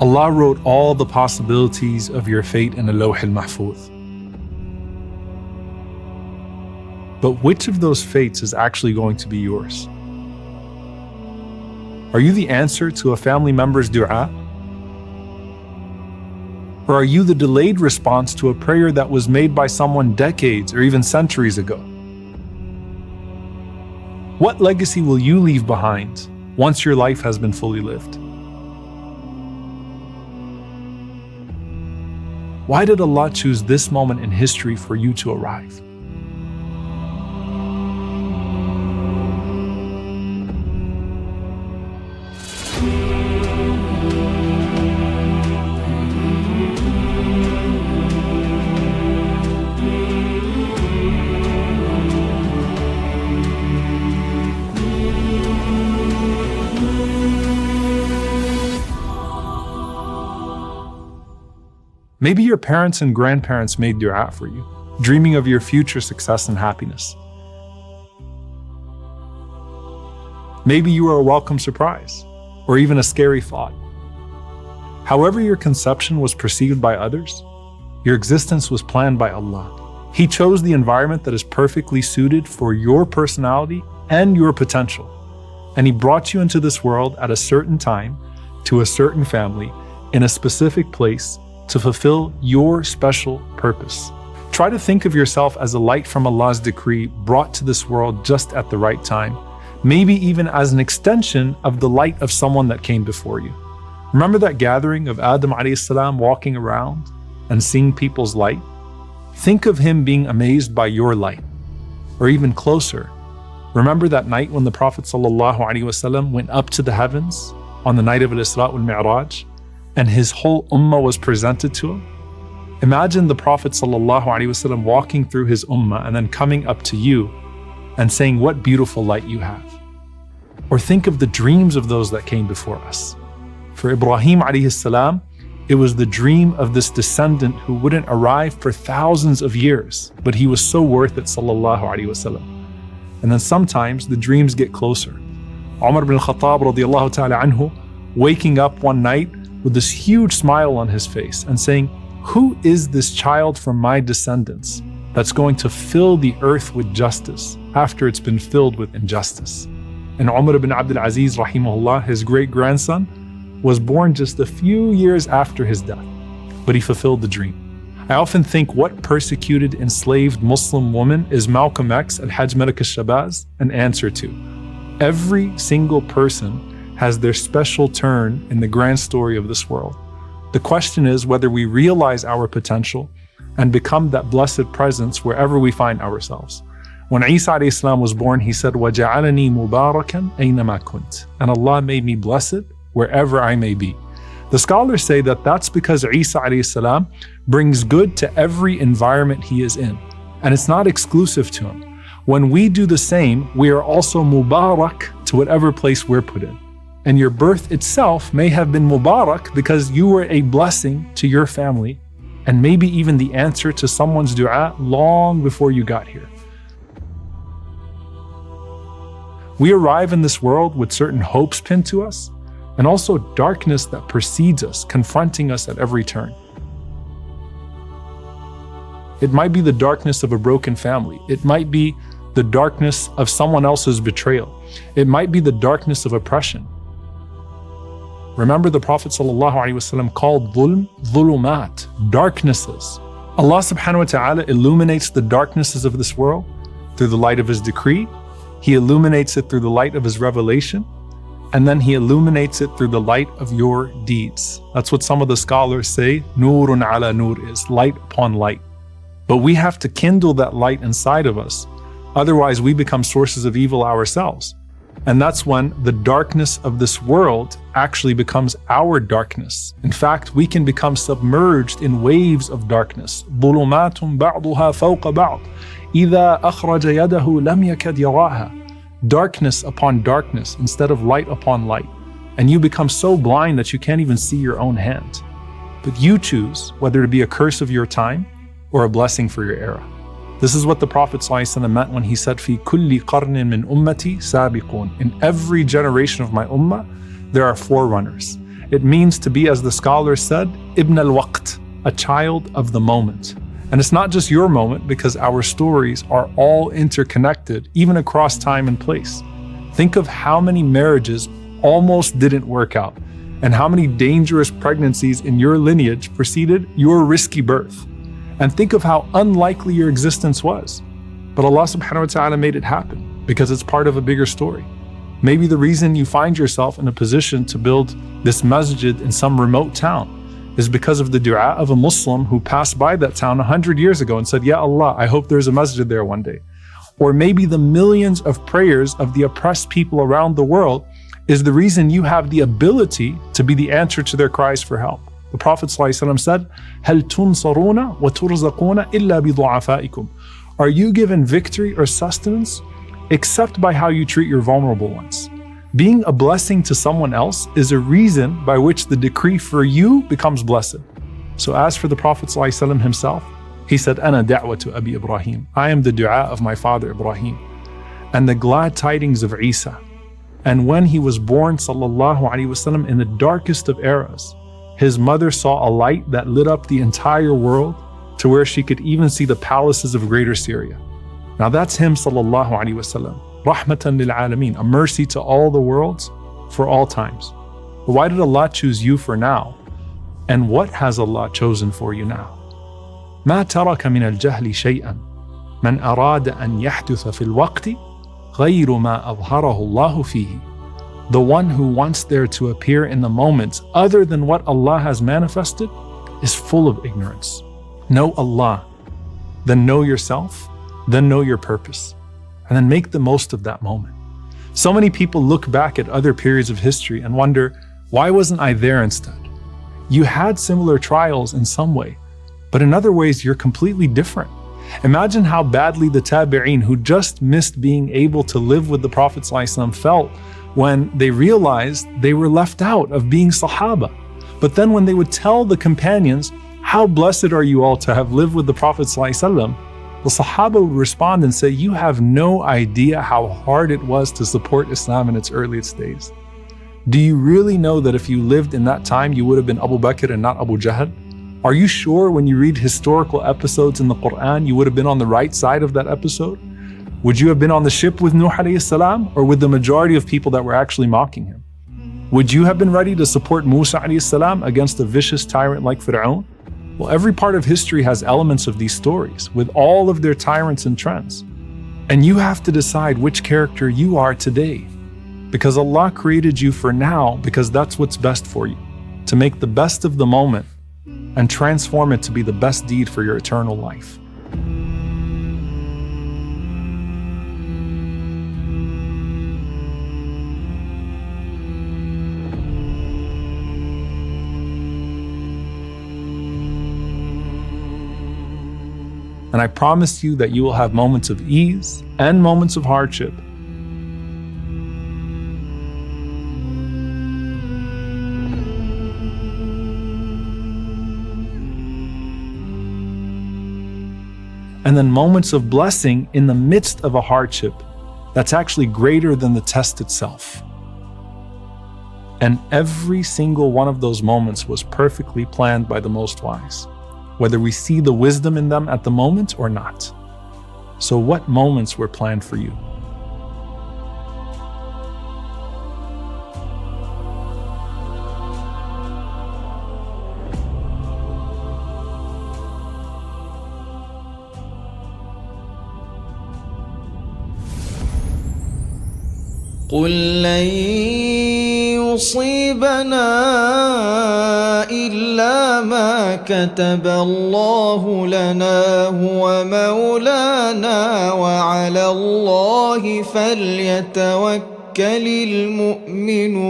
Allah wrote all the possibilities of your fate in a Lawh al-Mahfuz. But which of those fates is actually going to be yours? Are you the answer to a family member's dua? Or are you the delayed response to a prayer that was made by someone decades or even centuries ago? What legacy will you leave behind once your life has been fully lived? Why did Allah choose this moment in history for you to arrive? Maybe your parents and grandparents made dua for you, dreaming of your future success and happiness. Maybe you were a welcome surprise, or even a scary thought. However your conception was perceived by others, your existence was planned by Allah. He chose the environment that is perfectly suited for your personality and your potential. And He brought you into this world at a certain time, to a certain family, in a specific place, to fulfill your special purpose. Try to think of yourself as a light from Allah's decree brought to this world just at the right time, maybe even as an extension of the light of someone that came before you. Remember that gathering of Adam alayhi salam walking around and seeing people's light? Think of him being amazed by your light. Or even closer, remember that night when the Prophet ﷺ went up to the heavens on the night of Al-Isra wal-Mi'raj, and his whole ummah was presented to him? Imagine the Prophet ﷺ walking through his ummah and then coming up to you and saying, "What beautiful light you have." Or think of the dreams of those that came before us. For Ibrahim alayhi salam, it was the dream of this descendant who wouldn't arrive for thousands of years, but he was so worth it, sallallahu alayhi wasallam. And then sometimes the dreams get closer. Omar ibn al-Khattab radiyallahu ta'ala anhu, waking up one night with this huge smile on his face and saying, "Who is this child from my descendants that's going to fill the earth with justice after it's been filled with injustice?" And Umar ibn Abdul Aziz, rahimahullah, his great-grandson, was born just a few years after his death, but he fulfilled the dream. I often think, what persecuted, enslaved Muslim woman is Malcolm X at Hajj Malik al-Shabaz an answer to? Every single person has their special turn in the grand story of this world. The question is whether we realize our potential and become that blessed presence wherever we find ourselves. When Isa alayhi salam was born, he said, وَجَعَلَنِي مُبَارَكًا أَيْنَمَا كُنْتَ, and Allah made me blessed wherever I may be. The scholars say that that's because Isa alayhi salam brings good to every environment he is in, and it's not exclusive to him. When we do the same, we are also mubarak to whatever place we're put in. And your birth itself may have been mubarak because you were a blessing to your family, and maybe even the answer to someone's dua long before you got here. We arrive in this world with certain hopes pinned to us, and also darkness that precedes us, confronting us at every turn. It might be the darkness of a broken family. It might be the darkness of someone else's betrayal. It might be the darkness of oppression. Remember, the Prophet ﷺ called dhulm, dhulumat, darknesses. Allah subhanahu wa ta'ala illuminates the darknesses of this world through the light of His decree. He illuminates it through the light of His revelation. And then He illuminates it through the light of your deeds. That's what some of the scholars say, nurun ala nur, is light upon light. But we have to kindle that light inside of us. Otherwise, we become sources of evil ourselves. And that's when the darkness of this world actually becomes our darkness. In fact, we can become submerged in waves of darkness. ظُلُمَاتٌ بَعْضُهَا فَوْقَ بَعْضٍ إِذَا أَخْرَجَ يَدَهُ لَمْ يَكَدْ يَرَاهَا. Darkness upon darkness instead of light upon light. And you become so blind that you can't even see your own hand. But you choose whether to be a curse of your time or a blessing for your era. This is what the Prophet ﷺ meant when he said, "Fi kulli qarnin min ummati sabiqun." In every generation of my ummah, there are forerunners. It means to be, as the scholars said, ibn al-waqt, a child of the moment. And it's not just your moment, because our stories are all interconnected, even across time and place. Think of how many marriages almost didn't work out, and how many dangerous pregnancies in your lineage preceded your risky birth. And think of how unlikely your existence was. But Allah subhanahu wa ta'ala made it happen, because it's part of a bigger story. Maybe the reason you find yourself in a position to build this masjid in some remote town is because of the dua of a Muslim who passed by that town 100 years ago and said, Ya Allah, I hope there's a masjid there one day. Or maybe the millions of prayers of the oppressed people around the world is the reason you have the ability to be the answer to their cries for help. The Prophet ﷺ said, هَلْ تُنصَرُونَ وَتُرْزَقُونَ إِلَّا بِضُعَفَائِكُمْ. Are you given victory or sustenance except by how you treat your vulnerable ones? Being a blessing to someone else is a reason by which the decree for you becomes blessed. So as for the Prophet ﷺ himself, he said, أَنَا دَعْوَةُ أَبِي إِبْرَاهِيم. I am the dua of my father Ibrahim. And the glad tidings of Isa. And when he was born, sallallahu alaihi wasallam, in the darkest of eras, his mother saw a light that lit up the entire world to where she could even see the palaces of greater Syria. Now that's him, sallallahu alaihi wasallam. Rahmatan lil alameen, a mercy to all the worlds for all times. But why did Allah choose you for now? And what has Allah chosen for you now? ما ترك من الجهل شيئا من أراد أن يحدث في الوقت غير ما أظهره الله فيه. The one who wants there to appear in the moment other than what Allah has manifested is full of ignorance. Know Allah, then know yourself, then know your purpose, and then make the most of that moment. So many people look back at other periods of history and wonder, why wasn't I there instead? You had similar trials in some way, but in other ways you're completely different. Imagine how badly the tabi'een who just missed being able to live with the Prophet ﷺ felt when they realized they were left out of being Sahaba. But then when they would tell the companions, how blessed are you all to have lived with the Prophet ﷺ, the Sahaba would respond and say, you have no idea how hard it was to support Islam in its earliest days. Do you really know that if you lived in that time, you would have been Abu Bakr and not Abu Jahl? Are you sure when you read historical episodes in the Quran, you would have been on the right side of that episode? Would you have been on the ship with Nuh alayhi salam, or with the majority of people that were actually mocking him? Would you have been ready to support Musa alayhi salam against a vicious tyrant like Fir'aun? Well, every part of history has elements of these stories, with all of their tyrants and trends. And you have to decide which character you are today. Because Allah created you for now, because that's what's best for you. To make the best of the moment and transform it to be the best deed for your eternal life. And I promise you that you will have moments of ease and moments of hardship. And then moments of blessing in the midst of a hardship that's actually greater than the test itself. And every single one of those moments was perfectly planned by the Most Wise, whether we see the wisdom in them at the moment or not. So what moments were planned for you? قل لن يصيبنا إلا ما كتب الله لنا هو مولانا وعلى الله فليتوكل المؤمنون